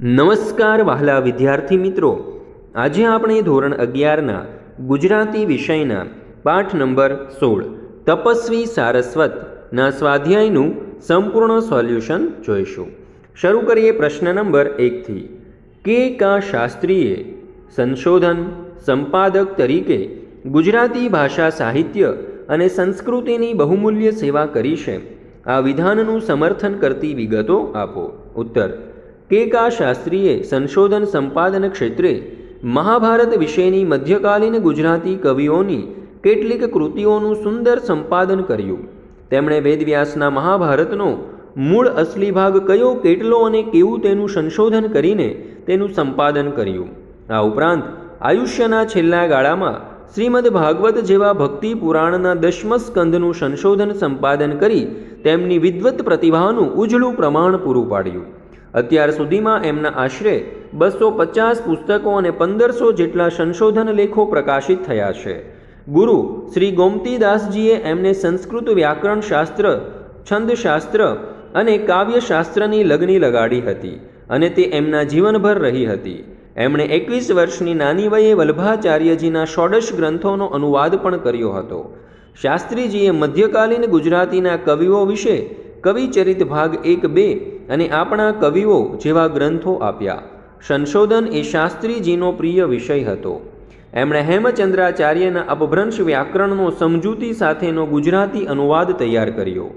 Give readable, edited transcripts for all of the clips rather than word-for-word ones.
નમસ્કાર વહાલા વિદ્યાર્થી મિત્રો, આજે આપણે ધોરણ 11ના ગુજરાતી વિષયના પાઠ નંબર 16 તપસ્વી સારસ્વતના સ્વાધ્યાયનું સંપૂર્ણ સોલ્યુશન જોઈશું. શરૂ કરીએ પ્રશ્ન નંબર 1થી. કે શાસ્ત્રીએ સંશોધન સંપાદક તરીકે ગુજરાતી ભાષા સાહિત્ય અને સંસ્કૃતિની બહુમૂલ્ય સેવા કરી છે. આ વિધાનનું સમર્થન કરતી વિગતો આપો. ઉત્તર: કે શાસ્ત્રીએ સંશોધન સંપાદન ક્ષેત્રે મહાભારત વિશેની મધ્યકાલીન ગુજરાતી કવિઓની કેટલીક કૃતિઓનું સુંદર સંપાદન કર્યું. તેમણે વેદવ્યાસના મહાભારતનો મૂળ અસલી ભાગ કયો, કેટલો અને કેવું તેનું સંશોધન કરીને તેનું સંપાદન કર્યું. આ ઉપરાંત આયુષ્યના છેલ્લા ગાળામાં શ્રીમદ ભાગવત જેવા ભક્તિ પુરાણના 10મ સ્કંદનું સંશોધન સંપાદન કરી તેમની વિદ્વત પ્રતિભાનું ઉજળું પ્રમાણ પૂરું પાડ્યું. અત્યાર સુધીમાં એમના આશરે 250 પુસ્તકો અને 1500 જેટલા સંશોધન લેખો પ્રકાશિત થયા છે. ગુરુ શ્રી ગોમતીદાસજીએ એમને સંસ્કૃત વ્યાકરણ શાસ્ત્ર, છંદશાસ્ત્ર અને કાવ્યશાસ્ત્રની લગની લગાડી હતી અને તે એમના જીવનભર રહી હતી. એમણે 21 વર્ષની નાની વયે વલ્ભાચાર્યજીના 16 ગ્રંથોનો અનુવાદ પણ કર્યો હતો. શાસ્ત્રીજીએ મધ્યકાલીન ગુજરાતીના કવિઓ વિશે કવિચરિત ભાગ 1-2 અને આપણા કવિઓ જેવા ગ્રંથો આપ્યા. સંશોધન એ શાસ્ત્રીજીનો પ્રિય વિષય હતો. એમણે હેમચંદ્રાચાર્યના અપભ્રંશ વ્યાકરણનો સમજૂતી સાથેનો ગુજરાતી અનુવાદ તૈયાર કર્યો.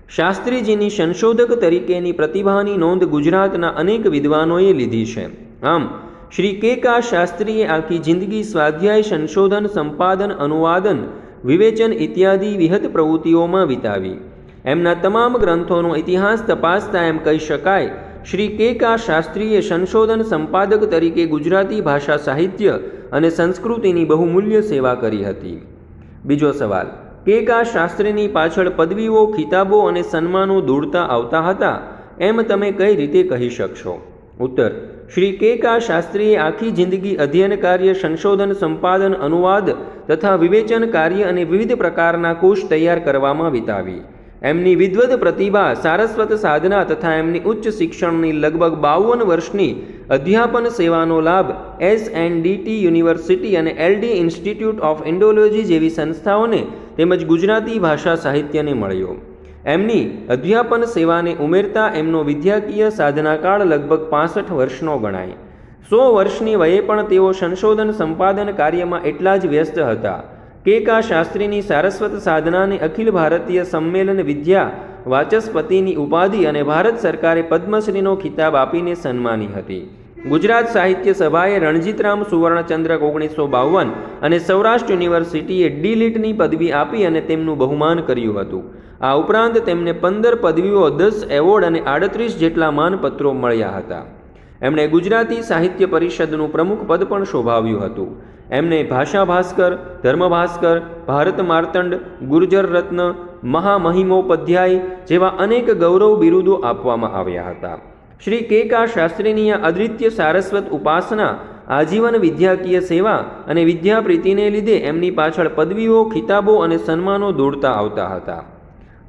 શાસ્ત્રીજીની સંશોધક તરીકેની પ્રતિભાની નોંધ ગુજરાતના અનેક વિદ્વાનોએ લીધી છે. આમ શ્રી કે શાસ્ત્રીએ આખી જિંદગી સ્વાધ્યાય, સંશોધન, સંપાદન, અનુવાદન, વિવેચન ઇત્યાદિ વિહત પ્રવૃત્તિઓમાં વિતાવી. એમના તમામ ગ્રંથોનો ઇતિહાસ તપાસતા એમ કહી શકાય, શ્રી કે શાસ્ત્રીએ સંશોધન સંપાદક તરીકે ગુજરાતી ભાષા સાહિત્ય અને સંસ્કૃતિની બહુમૂલ્ય સેવા કરી હતી. બીજો સવાલ: કે શાસ્ત્રીની પાછળ પદવીઓ, ખિતાબો અને સન્માનો દોડતા આવતા હતા એમ તમે કઈ રીતે કહી શકશો? ઉત્તર: શ્રી કે શાસ્ત્રીએ આખી જિંદગી અધ્યયન કાર્ય, સંશોધન, સંપાદન, અનુવાદ તથા વિવેચન કાર્ય અને વિવિધ પ્રકારના કોષ તૈયાર કરવામાં વિતાવી. એમની વિદ્વત પ્રતિભા, સારસ્વત સાધના તથા એમની ઉચ્ચ શિક્ષણની લગભગ 52 વર્ષની અધ્યાપન સેવાનો લાભ SNDT યુનિવર્સિટી અને LD ઇન્સ્ટિટ્યૂટ ઓફ ઇન્ડોલોજી જેવી સંસ્થાઓને તેમજ ગુજરાતી ભાષા સાહિત્યને મળ્યો. એમની અધ્યાપન સેવાને ઉમેરતા એમનો વિદ્યાકીય સાધનાકાળ લગભગ 65 વર્ષનો ગણાય. 100 વર્ષની વયે પણ તેઓ સંશોધન સંપાદન કાર્યમાં એટલા જ વ્યસ્ત હતા. કે શાસ્ત્રીની સારસ્વત સાધનાને અખિલ ભારતીય સંમેલન વિદ્યા વાચસ્પતિની ઉપાધિ અને ભારત સરકારે પદ્મશ્રીનો ખિતાબ આપીને સન્માની હતી. ગુજરાત સાહિત્ય સભાએ રણજીતરામ સુવર્ણચંદ્રક 1952 અને સૌરાષ્ટ્ર યુનિવર્સિટીએ D.Litt.ની પદવી આપી અને તેમનું બહુમાન કર્યું હતું. આ ઉપરાંત તેમને 15 પદવીઓ, 10 એવોર્ડ અને 38 જેટલા માનપત્રો મળ્યા હતા. એમણે ગુજરાતી સાહિત્ય પરિષદનું પ્રમુખ પદ પણ શોભાવ્યું હતું. એમને ભાષા ભાસ્કર, ધર્મ ભાસ્કર, ભારત માર્તંડ, ગુર્જર રત્ન, મહામહિમોપાધ્યાય જેવા અનેક ગૌરવ બિરુદો આપવામાં આવ્યા હતા. શ્રી કે શાસ્ત્રીની આ અદ્વિતીય સારસ્વત ઉપાસના, આજીવન વિદ્યાકીય સેવા અને વિદ્યાપ્રીતિને લીધે એમની પાછળ પદવીઓ, ખિતાબો અને સન્માનો દોડતા આવતા હતા.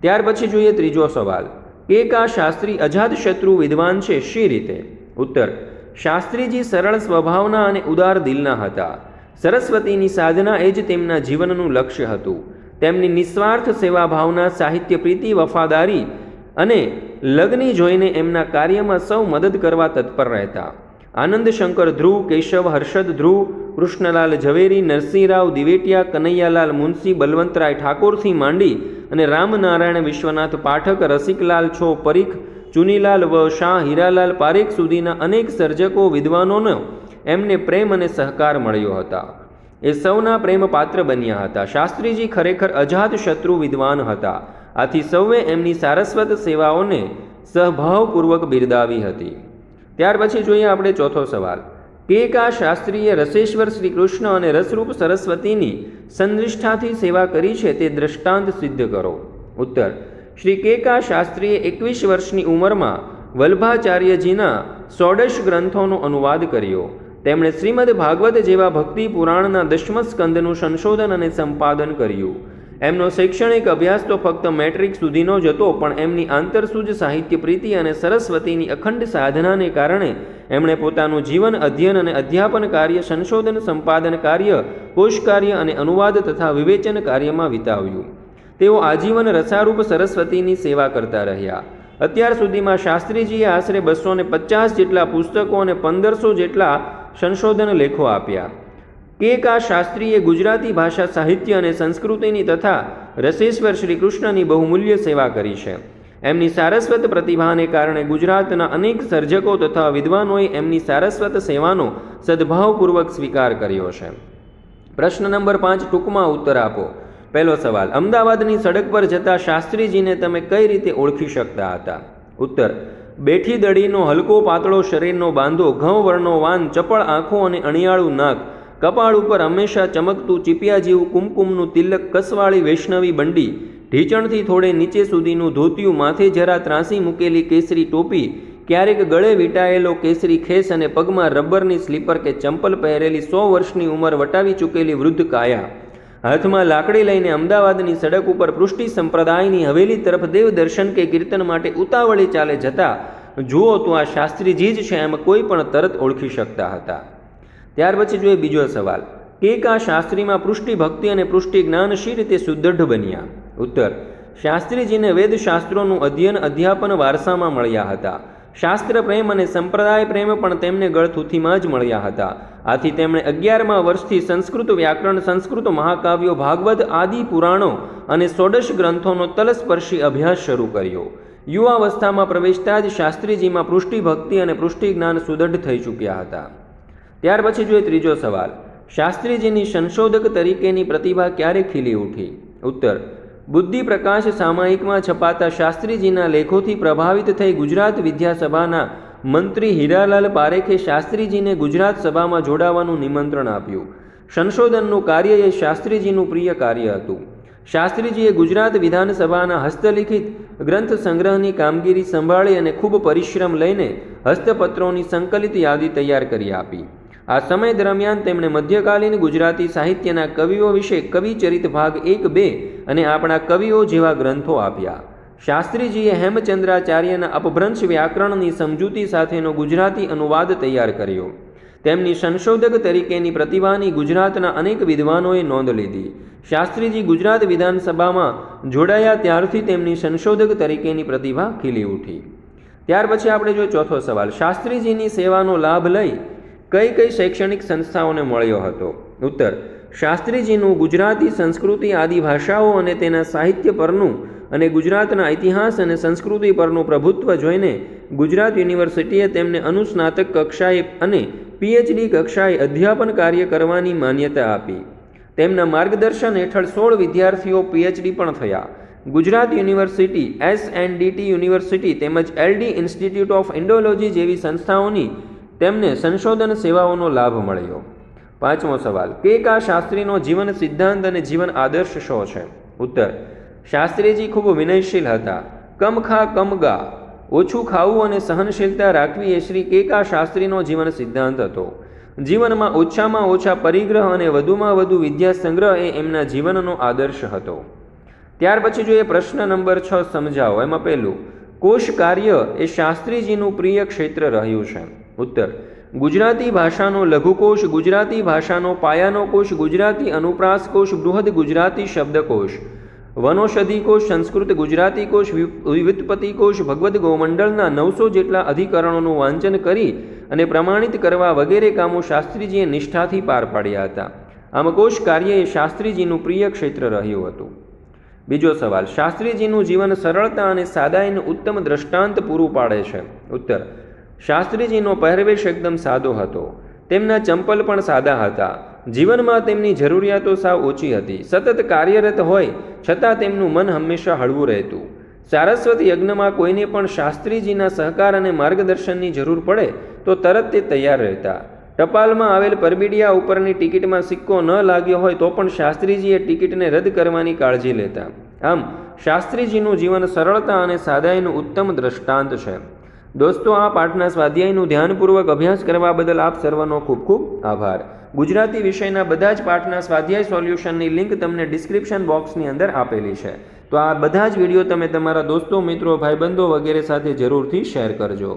ત્યાર પછી જોઈએ ત્રીજો સવાલ: કે શાસ્ત્રી અજાતશત્રુ વિદ્વાન છે, શી રીતે? ઉત્તર: શાસ્ત્રીજી સરળ સ્વભાવના અને ઉદાર દિલના હતા. સરસ્વતીની સાધના એ જ તેમના જીવનનું લક્ષ્ય હતું. તેમની નિસ્વાર્થ સેવા ભાવના, સાહિત્ય પ્રીતિ, વફાદારી અને લગ્ની જોઈને એમના કાર્યમાં સૌ મદદ કરવા તત્પર રહેતા. આનંદ શંકર ધ્રુવ, કેશવ હર્ષદ ધ્રુવ, કૃષ્ણલાલ ઝવેરી, નરસિંહરાવ દિવેટિયા, કનૈયાલાલ મુનશી, બલવંતરાય ઠાકોરથી માંડી અને રામનારાયણ વિશ્વનાથ પાઠક, રસિકલાલ છો પરીખ, ચુનીલાલ વ શાહ, હીરાલાલ પારેખ સુધીના અનેક સર્જકો, વિદ્વાનોનો એમને પ્રેમ અને સહકાર મળ્યો હતા. એ સૌના પ્રેમ પાત્ર બન્યા હતા. શાસ્ત્રીજી ખરેખર અજાત શત્રુ વિદ્વાન હતા. આથી સૌએ એમની સારસ્વત સેવાઓને સહભાવપૂર્વક બિરદાવી હતી. ત્યાર પછી જોઈએ આપણે ચોથો સવાલ: કે શાસ્ત્રીએ રસેશ્વર શ્રી કૃષ્ણ અને રસરૂપ સરસ્વતીની સંનિષ્ઠાથી સેવા કરી છે તે દ્રષ્ટાંત સિદ્ધ કરો. ઉત્તર: શ્રી કે શાસ્ત્રીએ 21 વર્ષની ઉંમરમાં વલ્ભાચાર્યજીના 16 ગ્રંથોનો અનુવાદ કર્યો. તેમણે શ્રીમદ ભાગવત જેવા ભક્તિ પુરાણના 10મ સ્કંદનું સંશોધન અને સંપાદન કર્યું. એમનો શૈક્ષણિક અભ્યાસ તો ફક્ત મેટ્રિક સુધીનો જ હતો, પણ એમની આંતરસૂજ સાહિત્ય પ્રીતિ અને સરસ્વતીની અખંડ સાધનાને કારણે એમણે પોતાનું જીવન અધ્યયન અને અધ્યાપન કાર્ય, સંશોધન સંપાદન કાર્ય, કોશ કાર્ય અને અનુવાદ તથા વિવેચન કાર્યમાં વિતાવ્યું. તેઓ આજીવન રસારૂપ સરસ્વતીની સેવા કરતા રહ્યા. અત્યાર સુધીમાં શાસ્ત્રીજીએ આશરે 250 જેટલા પુસ્તકો અને 1500 જેટલા સંશોધન લેખો આપ્યા. કે. શાસ્ત્રીએ ગુજરાતી ભાષા, સાહિત્ય અને સંસ્કૃતિની તથા રસેશ્વર શ્રી કૃષ્ણની બહુમૂલ્ય સેવા કરી છે. એમની સારસ્વત પ્રતિભાને કારણે ગુજરાતના અનેક સર્જકો તથા વિદ્વાનોએ એમની સારસ્વત સેવાનો સદભાવપૂર્વક સ્વીકાર કર્યો છે. પ્રશ્ન નંબર 5 ટૂંકમાં ઉત્તર આપો. પહેલો સવાલ, અમદાવાદની સડક પર જતા શાસ્ત્રીજીને તમે કઈ રીતે ઓળખી શકતા હતા? ઉત્તર, બેઠી દડીનો હલકો પાતળો શરીરનો બાંધો, ઘઉં વર્ણો વાન, ચપળ આંખો અને અણિયાળું નાક, કપાળ ઉપર હંમેશા ચમકતું ચીપિયા જેવું કુમકુમનું તિલક, કસવાળી વૈષ્ણવી બંડી, ઢીંચણથી થોડે નીચે સુધીનું ધોતિયું, માથે જરા ત્રાંસી મૂકેલી કેસરી ટોપી, ક્યારેક ગળે વીંટાયેલો કેસરી ખેસ અને પગમાં રબરની સ્લીપર કે ચંપલ પહેરેલી 100 વર્ષની ઉંમર વટાવી ચૂકેલી વૃદ્ધ કાયા, હાથમાં લાકડી લઈને અમદાવાદની સડક ઉપર પૃષ્ટિ સંપ્રદાયની હવેલી તરફ દેવ દર્શન કે કીર્તન માટે ઉતાવળે ચાલે જતા જુઓ તો આ શાસ્ત્રીજી જ છે એમ કોઈ પણ તરત ઓળખી શકતા હતા. ત્યાર પછી જોઈએ બીજો સવાલ, કે. શાસ્ત્રીમાં પૃષ્ટિ ભક્તિ અને પૃષ્ટિ જ્ઞાન શી રીતે સુદૃઢ બન્યા? ઉત્તર, શાસ્ત્રીજીને વેદશાસ્ત્રોનું અધ્યયન અધ્યાપન વારસામાં મળ્યા હતા. શાસ્ત્ર પ્રેમ અને સંપ્રદાય પ્રેમ પણ તેમને ગળથૂથીમાં જ મળ્યા હતા. આથી તેમણે 11મા વર્ષથી સંસ્કૃત વ્યાકરણ, સંસ્કૃત મહાકાવ્યો, ભાગવત આદિ પુરાણો અને 16 ગ્રંથોનો તલસ્પર્શી અભ્યાસ શરૂ કર્યો. યુવાવસ્થામાં પ્રવેશતા જ શાસ્ત્રીજીમાં પૃષ્ટિ ભક્તિ અને પૃષ્ટિ જ્ઞાન સુદૃઢ થઈ ચૂક્યા હતા. ત્યાર પછી જોઈએ ત્રીજો સવાલ, શાસ્ત્રીજીની સંશોધક તરીકેની પ્રતિભા ક્યારે ખીલી ઉઠી? ઉત્તર, બુદ્ધિ પ્રકાશ સામાયિકમાં છપાતા શાસ્ત્રીજીના લેખોથી પ્રભાવિત થઈ ગુજરાત વિદ્યાસભાના મંત્રી હીરાલાલ પારેખે શાસ્ત્રીજીને ગુજરાત સભામાં જોડાવાનું નિમંત્રણ આપ્યું. સંશોધનનું કાર્ય એ શાસ્ત્રીજીનું પ્રિય કાર્ય હતું. શાસ્ત્રીજીએ ગુજરાત વિધાનસભાના હસ્તલિખિત ગ્રંથ સંગ્રહની કામગીરી સંભાળી અને ખૂબ પરિશ્રમ લઈને હસ્તપત્રોની સંકલિત યાદી તૈયાર કરી આપી. આ સમય દરમિયાન તેમણે મધ્યકાલીન ગુજરાતી સાહિત્યના કવિઓ વિશે કવિચરિત ભાગ 1, 2 અને આપણા કવિઓ જેવા ગ્રંથો આપ્યા. શાસ્ત્રીજીએ હેમચંદ્રાચાર્યના અપભ્રંશ વ્યાકરણની સમજૂતી સાથેનો ગુજરાતી અનુવાદ તૈયાર કર્યો. તેમની સંશોધક તરીકેની પ્રતિભાની ગુજરાતના અનેક વિદ્વાનોએ નોંધ લીધી. શાસ્ત્રીજી ગુજરાત વિધાનસભામાં જોડાયા ત્યારથી તેમની સંશોધક તરીકેની પ્રતિભા ખીલી ઉઠી. ત્યાર પછી આપણે જો ચોથો સવાલ, શાસ્ત્રીજીની સેવાનો લાભ લઈ કઈ કઈ શૈક્ષણિક સંસ્થાઓને મળ્યો હતો? ઉત્તર, શાસ્ત્રીજીનું ગુજરાતી સંસ્કૃતિ આદિ ભાષાઓ અને તેના સાહિત્ય પરનું અને ગુજરાતના ઇતિહાસ અને સંસ્કૃતિ પરનું પ્રભુત્વ જોઈને ગુજરાત યુનિવર્સિટીએ તેમને અનુસ્નાતક કક્ષાએ અને PhD કક્ષાએ અધ્યાપન કાર્ય કરવાની માન્યતા આપી. તેમના માર્ગદર્શન હેઠળ 16 વિદ્યાર્થીઓ PhD પણ થયા. ગુજરાત યુનિવર્સિટી, SNDT યુનિવર્સિટી તેમજ LD ઇન્સ્ટિટ્યૂટ ઓફ ઇન્ડોલોજી જેવી સંસ્થાઓની તેમને સંશોધન સેવાઓનો લાભ મળ્યો. પાંચમો સવાલ, કે. શાસ્ત્રીનો જીવન સિદ્ધાંત અને જીવન આદર્શ શો છે? ઉત્તર, શાસ્ત્રીજી ખૂબ વિનયશીલ હતા. કમ ખા કમ ગા, ઓછું ખાવું અને સહનશીલતા રાખવી એ શ્રી કે. શાસ્ત્રીનો જીવન સિદ્ધાંત હતો. જીવનમાં ઓછામાં ઓછા પરિગ્રહ અને વધુમાં વધુ વિદ્યા સંગ્રહ એ એમના જીવનનો આદર્શ હતો. ત્યાર પછી જોઈએ પ્રશ્ન નંબર 6 સમજાવો. એમાં પહેલું, કોશ કાર્ય એ શાસ્ત્રીજીનું પ્રિય ક્ષેત્ર રહ્યું છે. ઉત્તર, ગુજરાતી ભાષાનો લઘુકોશ, ગુજરાતી ભાષાનો પાયાનો કોશ, ગુજરાતી અનુપ્રાસ કોશ, બૃહદ ગુજરાતી શબ્દકોશ, વનૌષધિ કોશ, સંસ્કૃત ગુજરાતી કોશ, વ્યુત્પત્તિ કોશ, ભગવદ્ ગોમંડળના 900 જેટલા અધિકરણોનું વાંચન કરી અને પ્રમાણિત કરવા વગેરે કામો શાસ્ત્રીજીએ નિષ્ઠાથી પાર પાડ્યા હતા. આમ કોશ કાર્ય એ શાસ્ત્રીજીનું પ્રિય ક્ષેત્ર રહ્યું હતું. બીજો સવાલ, શાસ્ત્રીજીનું જીવન સરળતા અને સાદાઈનું ઉત્તમ દ્રષ્ટાંત પૂરું પાડે છે. ઉત્તર, શાસ્ત્રીજીનો પહેરવેશ એકદમ સાદો હતો. તેમના ચંપલ પણ સાદા હતા. જીવનમાં તેમની જરૂરિયાતો સાવ ઓછી હતી. સતત કાર્યરત હોય છતાં તેમનું મન હંમેશા હળવું રહેતું. સારસ્વત યજ્ઞમાં કોઈને પણ શાસ્ત્રીજીના સહકાર અને માર્ગદર્શનની જરૂર પડે તો તરત તે તૈયાર રહેતા. ટપાલમાં આવેલ પરબીડિયા ઉપરની ટિકિટમાં સિક્કો ન લાગ્યો હોય તો પણ શાસ્ત્રીજીએ ટિકિટને રદ કરવાની કાળજી લેતા. આમ શાસ્ત્રીજીનું જીવન સરળતા અને સાદાઈનું ઉત્તમ દ્રષ્ટાંત છે. દોસ્તો, આ પાઠના સ્વાધ્યાયનું ધ્યાનપૂર્વક અભ્યાસ કરવા બદલ આપ સર્વનો ખૂબ ખૂબ આભાર. ગુજરાતી વિષયના બધા જ પાઠના સ્વાધ્યાય સોલ્યુશનની લિંક તમને ડિસ્ક્રિપ્શન બોક્સની અંદર આપેલી છે. તો આ બધા જ વિડીયો તમે તમારા દોસ્તો, મિત્રો, ભાઈબંધો વગેરે સાથે જરૂરથી શેર કરજો.